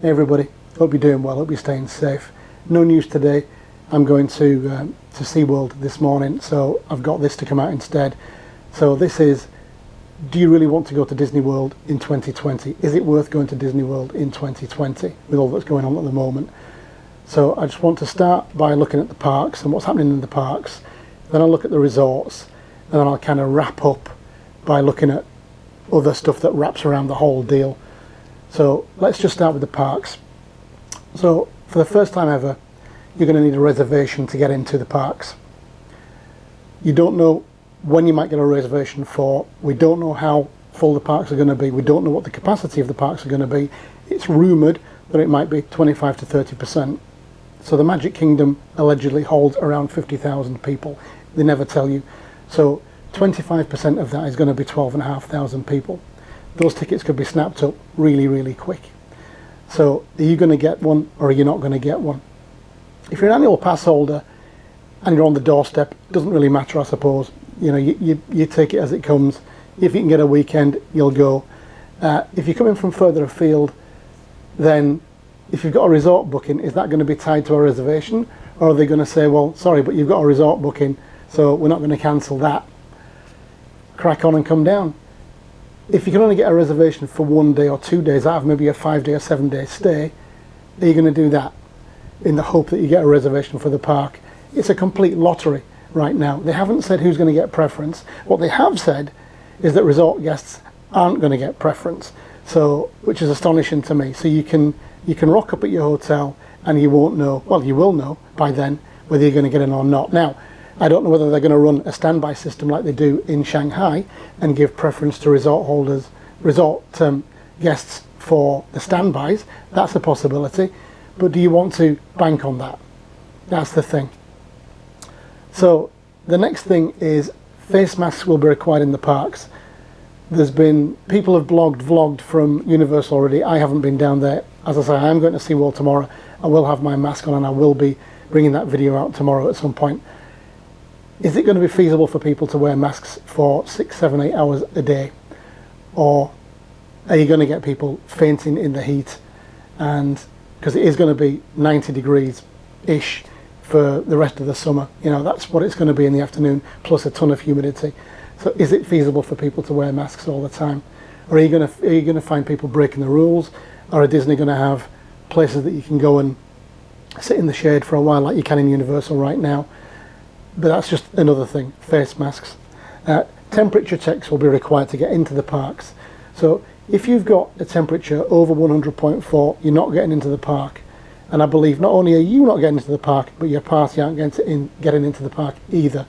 Hey everybody, hope you're doing well, hope you're staying safe. No news today. I'm going to SeaWorld this morning, so I've got this to come out instead. So this is, do you really want to go to Disney World in 2020? Is it worth going to Disney World in 2020 with all that's going on at the moment? So I just want to start by looking at the parks and what's happening in the parks. Then I'll look at the resorts, and then I'll kind of wrap up by looking at other stuff that wraps around the whole deal. So let's just start with the parks. So for the first time ever, you're going to need a reservation to get into the parks. You don't know when you might get a reservation for. We don't know how full the parks are going to be. We don't know what the capacity of the parks are going to be. It's rumoured that it might be 25 to 30%. So the Magic Kingdom allegedly holds around 50,000 people. They never tell you. So 25% of that is going to be 12,500 people. Those tickets could be snapped up really, really quick. So are you going to get one or are you not going to get one? If you're an annual pass holder and you're on the doorstep, it doesn't really matter, I suppose. You know, you take it as it comes. If you can get a weekend, you'll go. If you're coming from further afield, then if you've got a resort booking, is that going to be tied to a reservation? Or are they going to say, well, sorry, but you've got a resort booking, so we're not going to cancel that. Crack on and come down. If you can only get a reservation for 1 day or 2 days out of maybe a 5 day or 7 day stay, are you going to do that in the hope that you get a reservation for the park? It's a complete lottery right now. They haven't said who's going to get preference. What they have said is that resort guests aren't going to get preference, so which is astonishing to me. So you can rock up at your hotel and you won't know, well, you will know by then whether you're going to get in or not. Now, I don't know whether they're going to run a standby system like they do in Shanghai and give preference to resort guests for the standbys. That's a possibility. But do you want to bank on that? That's the thing. So the next thing is face masks will be required in the parks. There's been, people have vlogged from Universal already. I haven't been down there. As I say, I am going to SeaWorld tomorrow. I will have my mask on and I will be bringing that video out tomorrow at some point. Is it going to be feasible for people to wear masks for 6, 7, 8 hours a day? Or are you going to get people fainting in the heat? And because it is going to be 90 degrees-ish for the rest of the summer. You know, that's what it's going to be in the afternoon, plus a ton of humidity. So is it feasible for people to wear masks all the time? Or are you going to find people breaking the rules? Or are Disney going to have places that you can go and sit in the shade for a while like you can in Universal right now? But that's just another thing, face masks. Temperature checks will be required to get into the parks. So if you've got a temperature over 100.4, you're not getting into the park. And I believe not only are you not getting into the park, but your party aren't getting into the park either.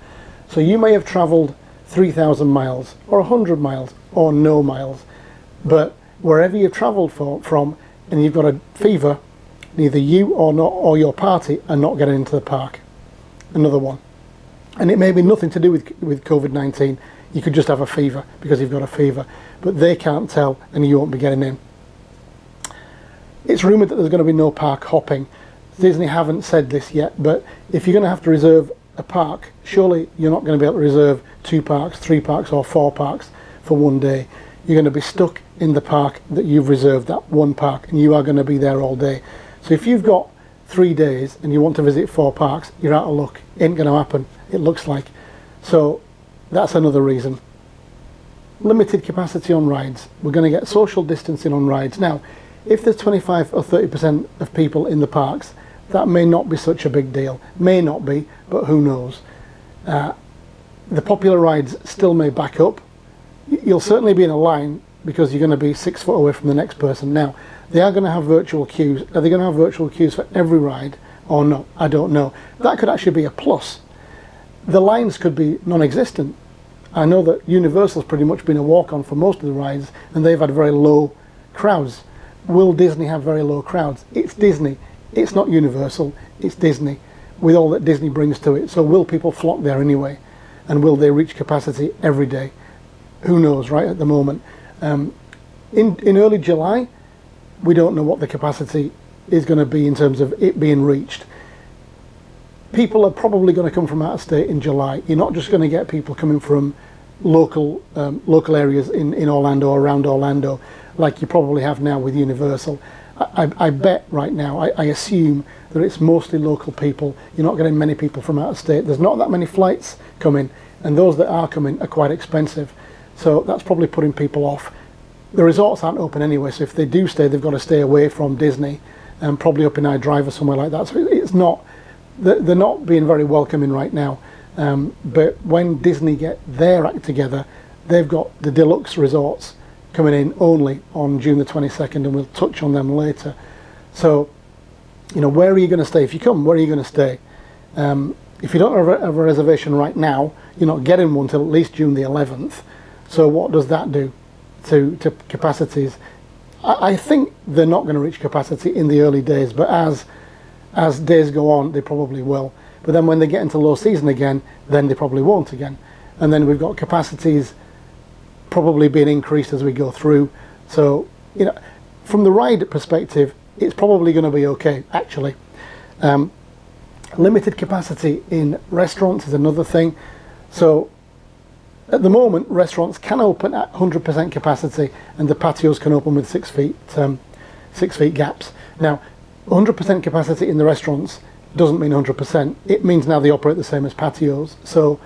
So you may have travelled 3,000 miles or 100 miles or no miles, but wherever you've travelled from and you've got a fever, neither you or your party are not getting into the park. Another one. And it may be nothing to do with COVID-19. You could just have a fever because you've got a fever, but they can't tell and you won't be getting in. It's rumoured that there's going to be no park hopping. Disney haven't said this yet, but if you're going to have to reserve a park, surely you're not going to be able to reserve 2 parks, 3 parks or 4 parks for 1 day. You're going to be stuck in the park that you've reserved, that one park, and you are going to be there all day. So if you've got 3 days and you want to visit 4 parks, you're out of luck. Ain't going to happen, it looks like. So that's another reason. Limited capacity on rides. We're going to get social distancing on rides. Now, if there's 25 or 30% of people in the parks, that may not be such a big deal. May not be, but who knows. The popular rides still may back up. You'll certainly be in a line because you're going to be 6 foot away from the next person. Now, they are going to have virtual queues. Are they going to have virtual queues for every ride or not? I don't know. That could actually be a plus. The lines could be non-existent. I know that Universal's pretty much been a walk-on for most of the rides and they've had very low crowds. Will Disney have very low crowds? It's Disney. It's not Universal. It's Disney with all that Disney brings to it. So will people flock there anyway? And will they reach capacity every day? Who knows, right, at the moment. In early July, we don't know what the capacity is going to be in terms of it being reached. People are probably going to come from out of state in July. You're not just going to get people coming from local areas in Orlando or around Orlando like you probably have now with Universal. I bet right now, I assume that it's mostly local people. You're not getting many people from out of state. There's not that many flights coming, and those that are coming are quite expensive. So that's probably putting people off. The resorts aren't open anyway, so if they do stay, they've got to stay away from Disney, and probably up in iDrive or somewhere like that. So it's not, they're not being very welcoming right now. But when Disney get their act together, they've got the deluxe resorts coming in only on June the 22nd, and we'll touch on them later. So, where are you going to stay? If you come, where are you going to stay? If you don't have a reservation right now, you're not getting one till at least June the 11th. So what does that do to capacities? I think they're not going to reach capacity in the early days, but as days go on, they probably will. But then when they get into low season again, then they probably won't again. And then we've got capacities probably being increased as we go through. So, from the ride perspective, it's probably going to be okay, actually. Limited capacity in restaurants is another thing. So, at the moment, restaurants can open at 100% capacity, and the patios can open with 6 feet gaps. Now, 100% capacity in the restaurants doesn't mean 100%. It means now they operate the same as patios. So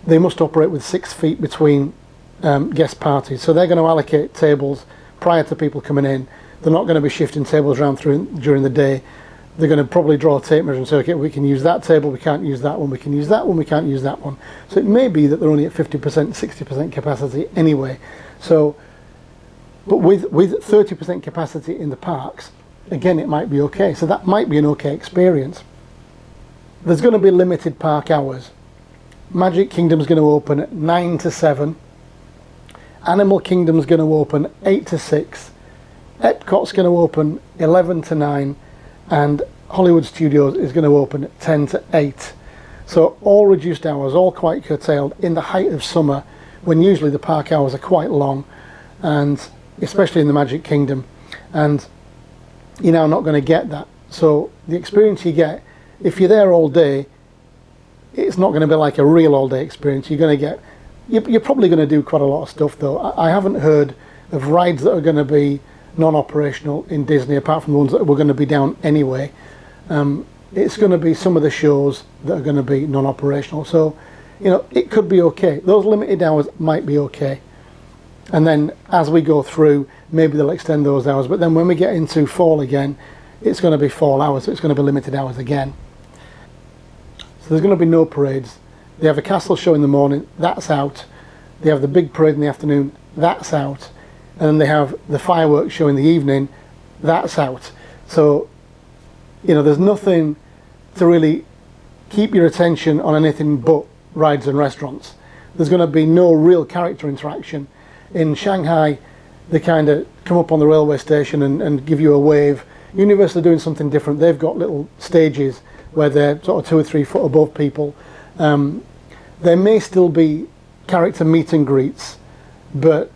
they must operate with 6 feet between guest parties. So they're going to allocate tables prior to people coming in. They're not going to be shifting tables around during the day. They're going to probably draw a tape measure and say, okay, we can use that table, we can't use that one, we can use that one, we can't use that one. So it may be that they're only at 50%, 60% capacity anyway. So, but with 30% capacity in the parks, again, it might be okay. So that might be an okay experience. There's going to be limited park hours. Magic Kingdom's going to open at 9 to 7. Animal Kingdom's going to open 8 to 6. Epcot's going to open 11 to 9. And Hollywood Studios is going to open at 10 to 8. So all reduced hours, all quite curtailed in the height of summer, when usually the park hours are quite long, and especially in the Magic Kingdom. And you're now not going to get that. So the experience you get, if you're there all day, it's not going to be like a real all-day experience. You're probably going to do quite a lot of stuff, though. I haven't heard of rides that are going to be non-operational in Disney, apart from the ones that were going to be down anyway. It's going to be some of the shows that are going to be non-operational. So, it could be okay. Those limited hours might be okay. And then as we go through, maybe they'll extend those hours. But then when we get into fall again, it's going to be fall hours, so it's going to be limited hours again. So there's going to be no parades. They have a castle show in the morning, that's out. They have the big parade in the afternoon, that's out. And then they have the fireworks show in the evening, that's out. So, there's nothing to really keep your attention on anything but rides and restaurants. There's going to be no real character interaction. In Shanghai, they kind of come up on the railway station and give you a wave. Universal are doing something different. They've got little stages where they're sort of 2 or 3 foot above people. There may still be character meet and greets, but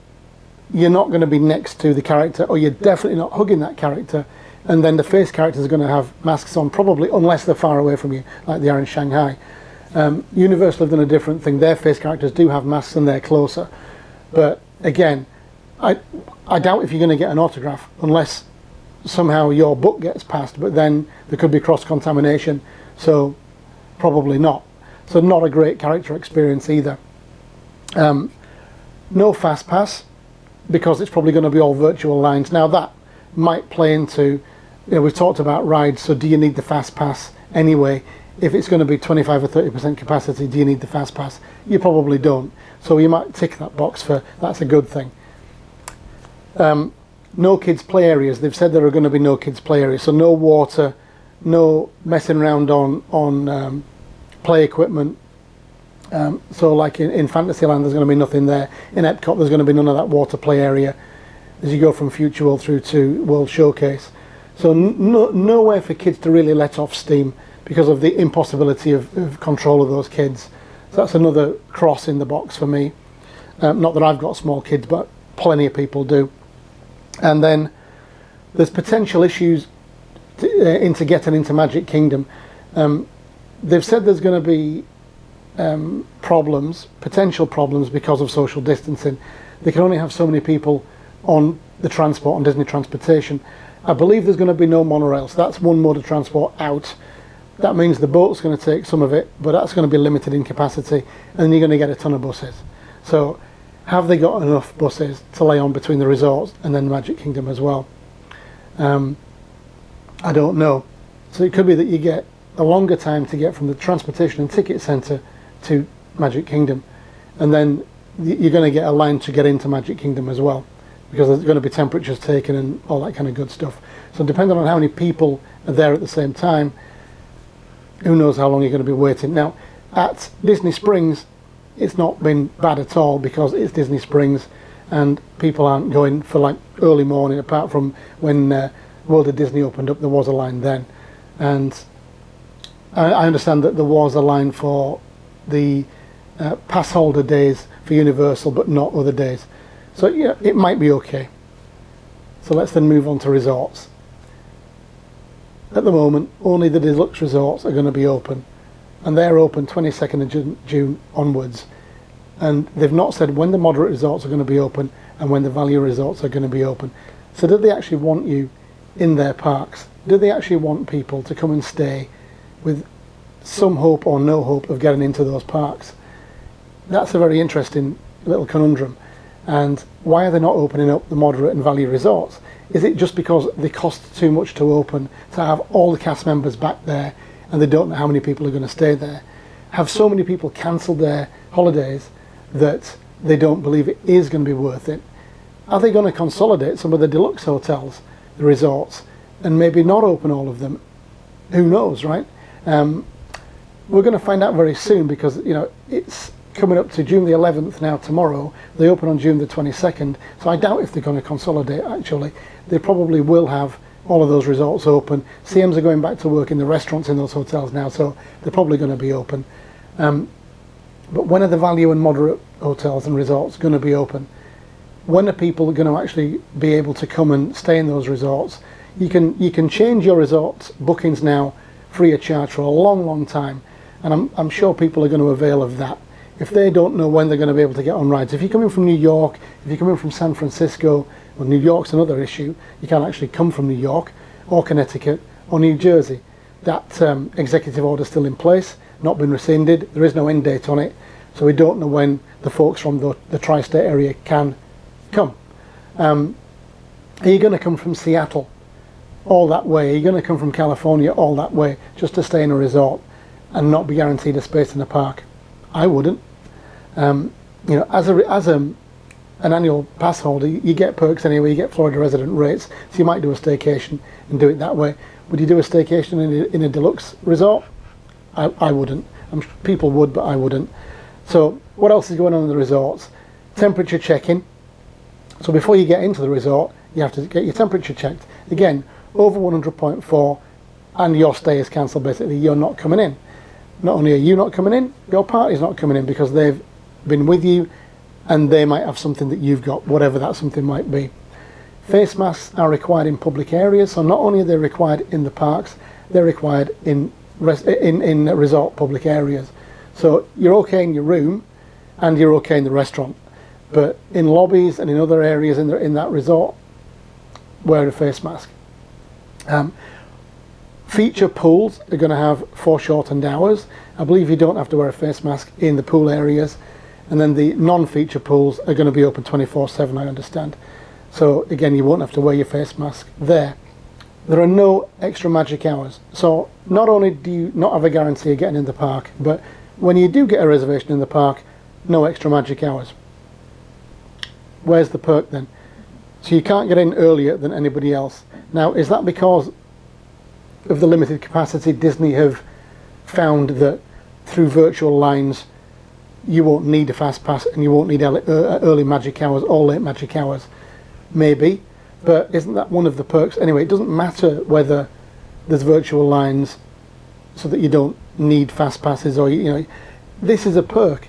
you're not going to be next to the character, or you're definitely not hugging that character. And then the face characters are going to have masks on, probably, unless they're far away from you, like they are in Shanghai. Universal have done a different thing. Their face characters do have masks and they're closer. But again, I doubt if you're going to get an autograph unless somehow your book gets passed, but then there could be cross-contamination, so probably not. So not a great character experience either. No fast pass, because it's probably going to be all virtual lines. Now that might play into, we've talked about rides, so do you need the fast pass anyway? If it's going to be 25 or 30% capacity, do you need the fast pass? You probably don't. So you might tick that box for, that's a good thing. No kids play areas. They've said there are going to be no kids play areas. So no water, no messing around on play equipment. So like in Fantasyland, there's going to be nothing there. In Epcot, there's going to be none of that water play area as you go from Future World through to World Showcase. So nowhere for kids to really let off steam because of the impossibility of control of those kids. So that's another cross in the box for me. Not that I've got small kids, but plenty of people do. And then there's potential issues into getting into Magic Kingdom. They've said there's going to be potential problems because of social distancing. They can only have so many people on the transport, on Disney transportation. I believe there's going to be no monorail, so that's one mode of transport out. That means the boat's going to take some of it, but that's going to be limited in capacity, and then you're going to get a ton of buses. So have they got enough buses to lay on between the resorts and then Magic Kingdom as well? I don't know. So it could be that you get a longer time to get from the transportation and ticket centre to Magic Kingdom, and then you're going to get a line to get into Magic Kingdom as well, because there's going to be temperatures taken and all that kind of good stuff. So depending on how many people are there at the same time, who knows how long you're going to be waiting. Now at Disney Springs it's not been bad at all, because it's Disney Springs and people aren't going for like early morning, apart from when World of Disney opened up. There was a line then, and I understand that there was a line for the pass holder days for Universal, but not other days. So yeah, it might be okay. So let's then move on to resorts. At the moment, only the deluxe resorts are going to be open, and they're open 22nd of June onwards. And they've not said when the moderate resorts are going to be open and when the value resorts are going to be open. So do they actually want you in their parks? Do they actually want people to come and stay with some hope or no hope of getting into those parks? That's a very interesting little conundrum. And why are they not opening up the moderate and value resorts? Is it just because they cost too much to open, to have all the cast members back there, and they don't know how many people are going to stay there? Have so many people cancelled their holidays that they don't believe it is going to be worth it? Are they going to consolidate some of the deluxe hotels, the resorts, and maybe not open all of them? Who knows, right? We're going to find out very soon, because it's coming up to June the 11th now tomorrow. They open on June the 22nd, so I doubt if they're going to consolidate. Actually, they probably will have all of those resorts open. CMs are going back to work in the restaurants in those hotels now, so they're probably going to be open. But when are the value and moderate hotels and resorts going to be open? When are people going to actually be able to come and stay in those resorts? You can change your resort bookings now free of charge for a long time, and I'm sure people are going to avail of that. If they don't know when they're going to be able to get on rides, if you're coming from New York, if you're coming from San Francisco, well, New York's another issue. You can't actually come from New York or Connecticut or New Jersey. That executive order is still in place, not been rescinded. There is no end date on it, so we don't know when the folks from the tri-state area can come. Are you going to come from Seattle all that way? Are you going to come from California all that way just to stay in a resort and not be guaranteed a space in the park? I wouldn't. As an annual pass holder, you get perks anyway. You get Florida resident rates, so you might do a staycation and do it that way. Would you do a staycation in a deluxe resort? I wouldn't. I'm sure people would, but I wouldn't. So what else is going on in the resorts? Temperature checking. So before you get into the resort, you have to get your temperature checked. Again, over 100.4 and your stay is cancelled. Basically, you're not coming in. Not only are you not coming in, your party's not coming in, because they've been with you and they might have something that you've got, whatever that something might be. Face masks are required in public areas, so not only are they required in the parks, they're required in resort public areas. So you're okay in your room and you're okay in the restaurant, but in lobbies and in other areas in that resort, wear a face mask. Feature pools are going to have foreshortened hours. I believe you don't have to wear a face mask in the pool areas, and then the non-feature pools are going to be open 24/7, I understand. So again, you won't have to wear your face mask there. There are no extra magic hours. So not only do you not have a guarantee of getting in the park, but when you do get a reservation in the park, no extra magic hours. Where's the perk then? So you can't get in earlier than anybody else. Now, is that because of the limited capacity? Disney have found that through virtual lines you won't need a fast pass and you won't need early magic hours or late magic hours. Maybe, but isn't that one of the perks anyway? It doesn't matter whether there's virtual lines so that you don't need fast passes, or this is a perk,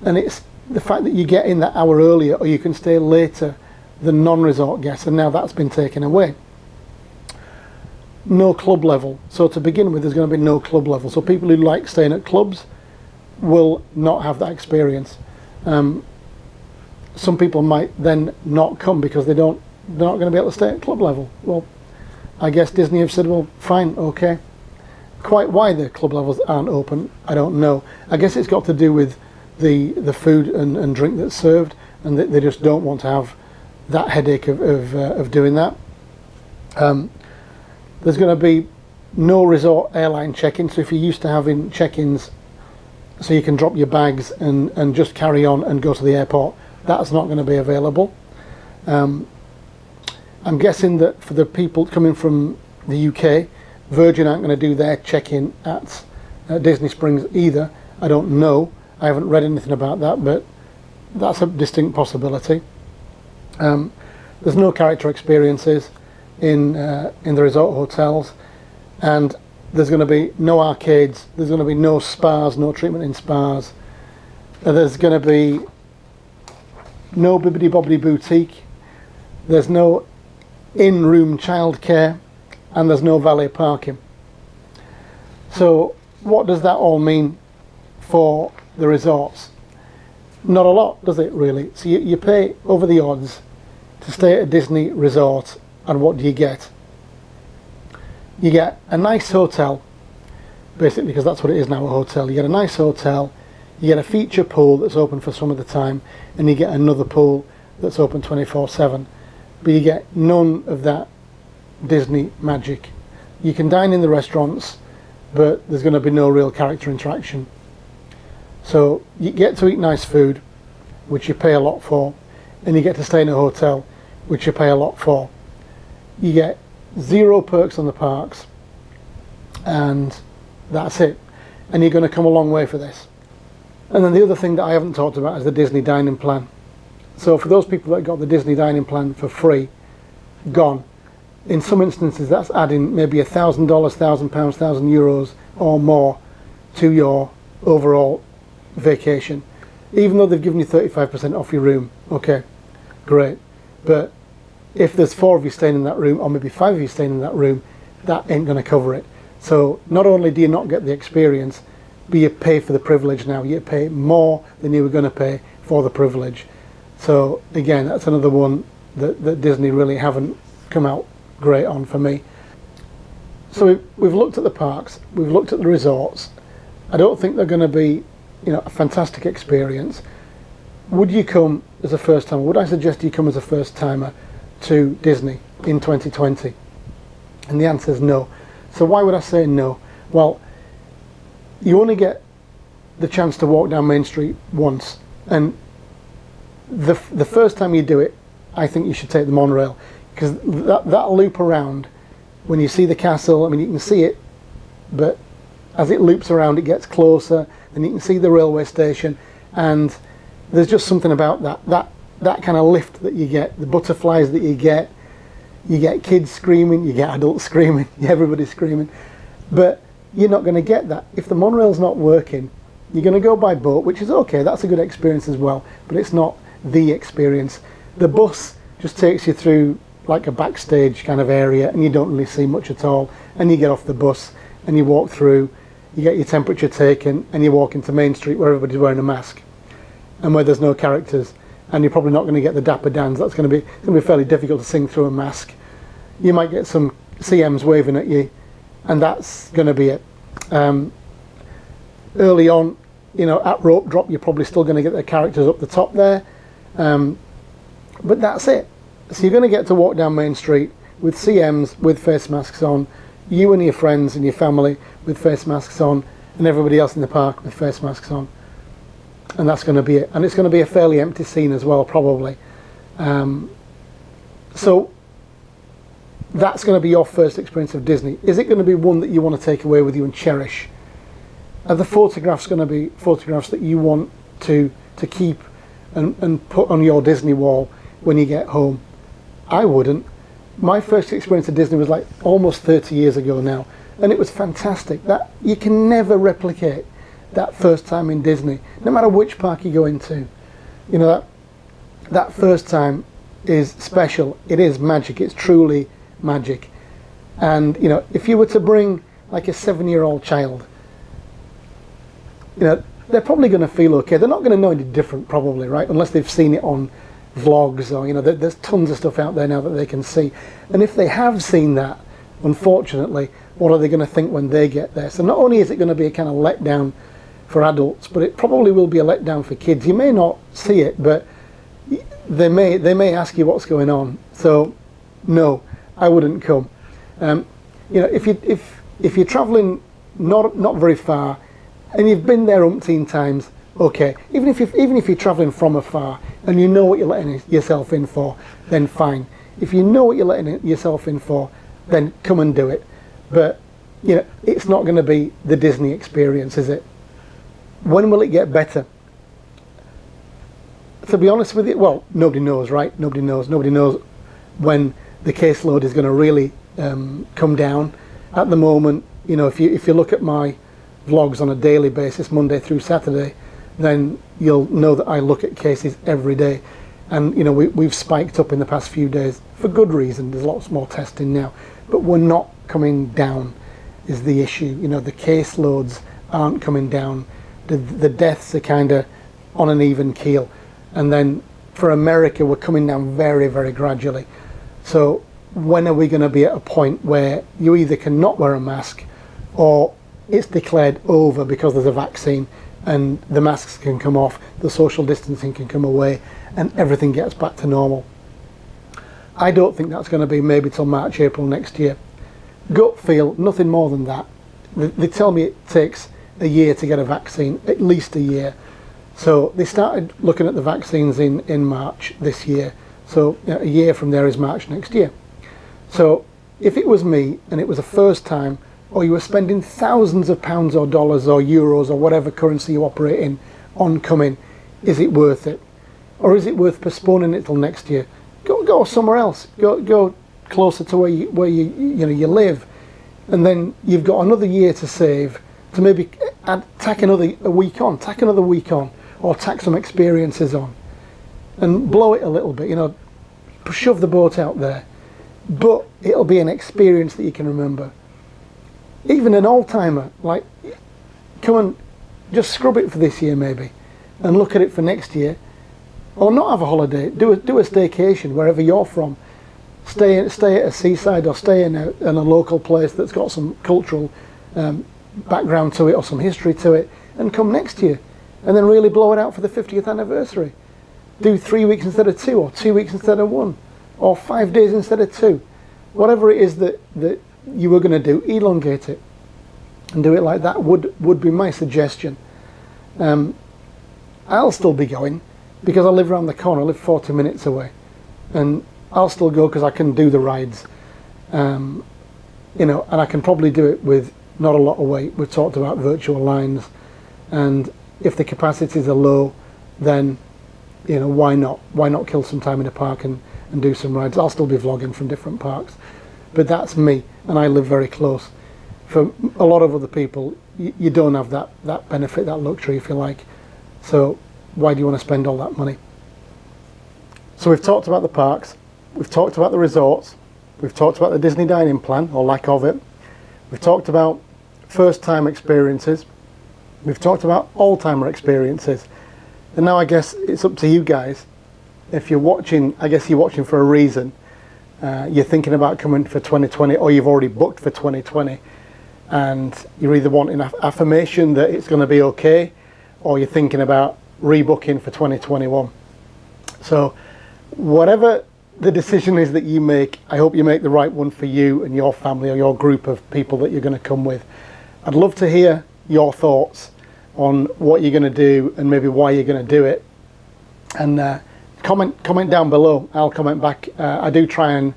and it's the fact that you get in that hour earlier, or you can stay later than non-resort guests, and now that's been taken away. No club level. So to begin with, there's going to be no club level. So people who like staying at clubs will not have that experience. Some people might then not come because they're not going to be able to stay at club level. Well, I guess Disney have said, well, fine, okay. Quite why the club levels aren't open, I don't know. I guess it's got to do with the food and drink that's served, and they just don't want to have that headache of doing that. There's going to be no resort airline check-in, so if you're used to having check-ins so you can drop your bags and just carry on and go to the airport, that's not going to be available. I'm guessing that for the people coming from the UK, Virgin aren't going to do their check-in at Disney Springs either. I don't know. I haven't read anything about that, but that's a distinct possibility. There's no character experiences in the resort hotels, and there's going to be no arcades. There's going to be no spas, no treatment in spas. There's going to be no Bibbidi Bobbidi Boutique. There's no in-room childcare, and there's no valet parking. So what does that all mean for the resorts? Not a lot, does it really? So you pay over the odds to stay at a Disney resort, and what do you get? You get a nice hotel, basically, because that's what it is now, a hotel. You get a nice hotel, you get a feature pool that's open for some of the time, and you get another pool that's open 24/7. But you get none of that Disney magic. You can dine in the restaurants, but there's going to be no real character interaction. So you get to eat nice food, which you pay a lot for, and you get to stay in a hotel, which you pay a lot for. You get zero perks on the parks, and that's it. And you're going to come a long way for this. And then the other thing that I haven't talked about is the Disney dining plan. So for those people that got the Disney dining plan for free, gone. In some instances, that's adding maybe $1,000, £1,000, €1,000 or more to your overall vacation. Even though they've given you 35% off your room, okay, great. But if there's 4 of you staying in that room, or maybe 5 of you staying in that room, that ain't going to cover it. So not only do you not get the experience, but you pay for the privilege now. You pay more than you were going to pay for the privilege. So again, that's another one that Disney really haven't come out great on for me. So we've looked at the parks, we've looked at the resorts. I don't think they're going to be, a fantastic experience. Would you come as a first timer? Would I suggest you come as a first timer to Disney in 2020? And the answer is no. So why would I say no? Well, you only get the chance to walk down Main Street once, and the first time you do it, I think you should take the monorail, because that loop around, when you see the castle, I mean, you can see it, but as it loops around, it gets closer, and you can see the railway station, and there's just something about that kind of lift that you get, the butterflies that you get kids screaming, you get adults screaming, everybody's screaming, but you're not going to get that. If the monorail's not working, you're going to go by boat, which is okay, that's a good experience as well, but it's not the experience. The bus just takes you through like a backstage kind of area, and you don't really see much at all, and you get off the bus and you walk through, you get your temperature taken, and you walk into Main Street where everybody's wearing a mask and where there's no characters, and you're probably not going to get the Dapper Dans. It's going to be fairly difficult to sing through a mask. You might get some CMs waving at you, and that's going to be it. Early on, at rope drop, you're probably still going to get the characters up the top there, but that's it. So you're going to get to walk down Main Street with CMs with face masks on, you and your friends and your family with face masks on, and everybody else in the park with face masks on. And that's going to be it. And it's going to be a fairly empty scene as well, probably. So that's going to be your first experience of Disney. Is it going to be one that you want to take away with you and cherish? Are the photographs going to be photographs that you want to keep and put on your Disney wall when you get home? I wouldn't. My first experience of Disney was like almost 30 years ago now, and it was fantastic. That you can never replicate that first time in Disney, no matter which park you go into. That first time is special. It is magic. It's truly magic. And if you were to bring like a 7-year-old child, they're probably going to feel okay. They're not going to know any different, probably, right? Unless they've seen it on vlogs, or there's tons of stuff out there now that they can see. And if they have seen that, unfortunately, what are they going to think when they get there? So not only is it going to be a kind of letdown for adults, but it probably will be a letdown for kids. You may not see it, but they may ask you what's going on. So no, I wouldn't come. If you're travelling not very far and you've been there umpteen times, okay. Even if you're travelling from afar and you know what you're letting yourself in for, then fine. If you know what you're letting yourself in for, then come and do it. But it's not going to be the Disney experience, is it? When will it get better? To be honest with you, well, nobody knows, right? Nobody knows when the caseload is going to really come down. At the moment, if you look at my vlogs on a daily basis, Monday through Saturday, then you'll know that I look at cases every day. And we've spiked up in the past few days for good reason. There's lots more testing now, but we're not coming down is the issue. The caseloads aren't coming down. The deaths are kind of on an even keel. And then for America, we're coming down very, very gradually. So when are we going to be at a point where you either cannot wear a mask or it's declared over because there's a vaccine and the masks can come off, the social distancing can come away, and everything gets back to normal? I don't think that's going to be maybe till March, April next year. Gut feel, nothing more than that. They tell me it takes a year to get a vaccine, at least a year. So they started looking at the vaccines in March this year. So a year from there is March next year. So if it was me and it was the first time, or you were spending thousands of pounds or dollars or euros or whatever currency you operate in on coming, is it worth it? Or is it worth postponing it till next year? Go somewhere else. Go closer to where you live, and then you've got another year to save to maybe tack another week on, or tack some experiences on, and blow it a little bit. Shove the boat out there, but it'll be an experience that you can remember. Even an old-timer, like, come and just scrub it for this year maybe, and look at it for next year. Or not have a holiday, do a staycation wherever you're from. Stay at a seaside, or stay in a local place that's got some cultural background to it or some history to it, and come next year and then really blow it out for the 50th anniversary. Do 3 weeks instead of 2, or 2 weeks instead of 1, or 5 days instead of 2. Whatever it is that you were going to do, elongate it and do it like that would be my suggestion. I'll still be going because I live around the corner. I live 40 minutes away, and I'll still go because I can do the rides, and I can probably do it with not a lot of weight. We've talked about virtual lines, and if the capacities are low, then why not kill some time in a park and do some rides. I'll still be vlogging from different parks, but that's me, and I live very close. For a lot of other people, you don't have that benefit, that luxury, if you like. So why do you want to spend all that money? So we've talked about the parks, we've talked about the resorts, we've talked about the Disney dining plan, or lack of it. We've talked about first-time experiences. We've talked about all-timer experiences. And now I guess it's up to you guys. If you're watching, I guess you're watching for a reason. You're thinking about coming for 2020, or you've already booked for 2020. And you're either wanting affirmation that it's going to be okay, or you're thinking about rebooking for 2021. So whatever the decision is that you make, I hope you make the right one for you and your family, or your group of people that you're going to come with. I'd love to hear your thoughts on what you're going to do and maybe why you're going to do it. And comment down below. I'll comment back. I do try and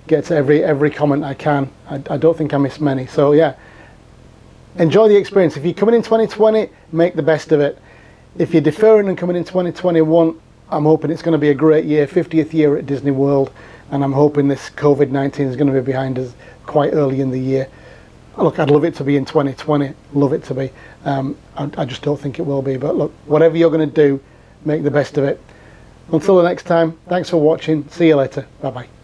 get to every comment I can. I don't think I miss many. So yeah, enjoy the experience. If you're coming in 2020, make the best of it. If you're deferring and coming in 2021, I'm hoping it's going to be a great year, 50th year at Disney World, and I'm hoping this COVID-19 is going to be behind us quite early in the year. Look, I'd love it to be in 2020, love it to be. I just don't think it will be, but look, whatever you're going to do, make the best of it. Until the next time, thanks for watching, see you later, bye bye.